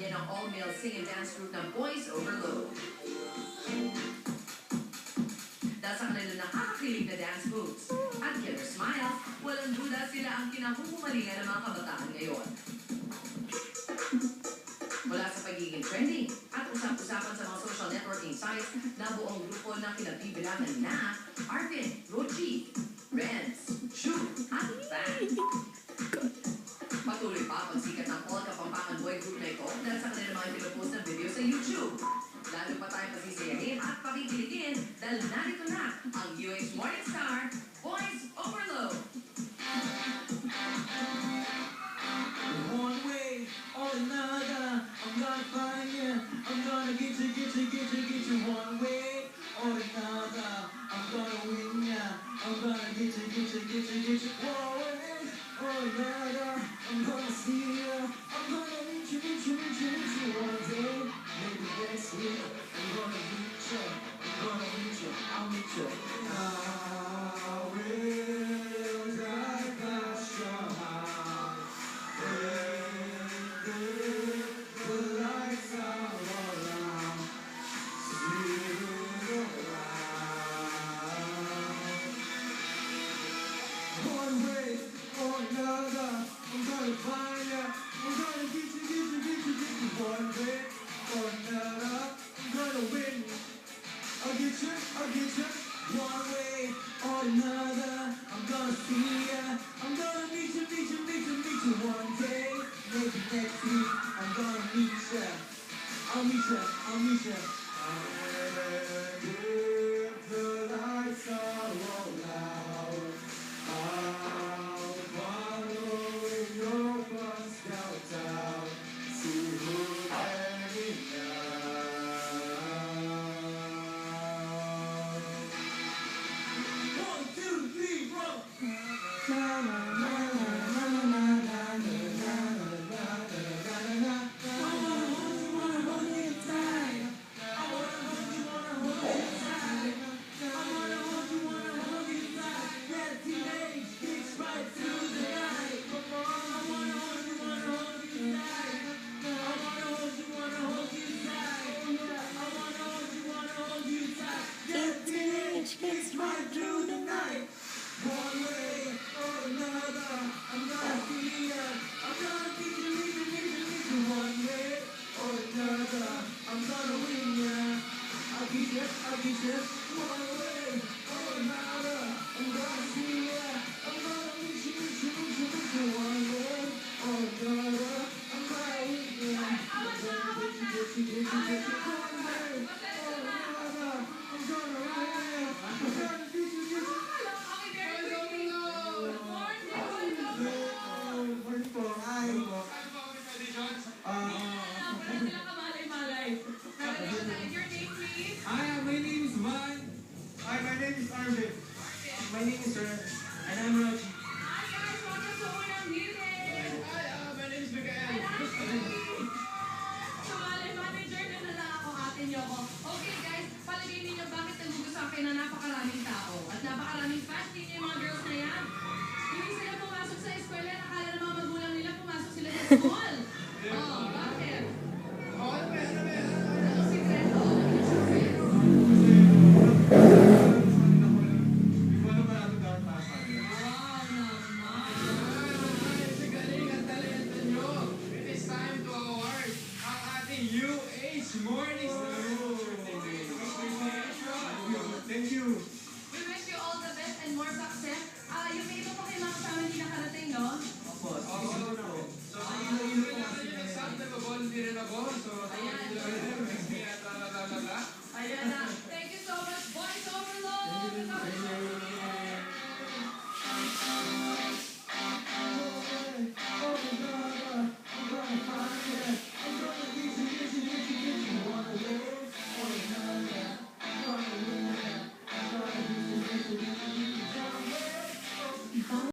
yan ang all-male sing and dance group ng Boys Overload. Dahil sa kanilang nakakakilig na dance moves at killer smiles, walang duda sila ang kinahuhumalingan ng mga kabataan ngayon. Mula sa pagiging trending at usap-usapan sa mga social networking sites na buong grupo na kinabibilangan na Arvin, Rochi, Renz, Shu, at Van. Patuloy pa ang pagsikat ng all Kapampangan boy group na ito dahil sa kanilang mga pinupost na video sa YouTube. Lalo pa tayong pasisiyahin at pakikiligin dahil narito na ang UH Morning Star, Boys Overload. One way or another, I'm gonna find you. I'm gonna get you one way or another. I'm gonna win ya. I'm gonna get you one way or another. I'm gonna see ya. I'm gonna meet you one day. Maybe next year. I'm gonna reach ya. I'll meet you. I will drive past your house. The lights are all around. One way or another, I'm gonna find ya. I'm gonna get you one way or another. I'm gonna win. I'll get you one way or another. I'm gonna see ya. I'm gonna meet you one day. Maybe next week I'm gonna meet ya. I'll meet ya. If the lights are all out, I'll follow in your bus downtown. See who's hanging out. 1, 2, 3, roll. Na na na na na na na na na na na. I wanna hold you tight. I wanna hold you tight. I wanna hold you tight. Yeah, teenage kicks right through the night. Come on, I wanna hold you tight. I wanna hold you tight. I wanna hold you tight. Yeah, teenage kicks right through the night. One way or another, I'm gonna see ya. I'm gonna meet you one way or another. I'm gonna win ya. I'll get you one way or another. I'm gonna see ya. I'm gonna meet you one way or another. I'm gonna win ya. I'm gonna get you one way or another. I'm gonna win ya. I'm gonna get you. Hi, my name is Van. Hi, my name is Arvin. My name is Ren. And I'm Rochi. Hi guys! Welcome to Unang Hiling! Hi, my name is Mikael. Sumali manager na lang ako, ate niyo ako. Okay guys, palagay ninyo bakit nagugusto sa akin na napakaraming tao at napakaraming fans ninyo yung mga girls na yan. Hindi sila pumasok sa eskwela, nakala ng mga magulang nila pumasok sila sa school. Oh, bakit? Anong sikreto? Thank you. We wish you all the best and more success. Yung may iba pa kayo mga kasama hindi nakarating, no? Opo, sige po. So, volunteer ako. So, Ayan.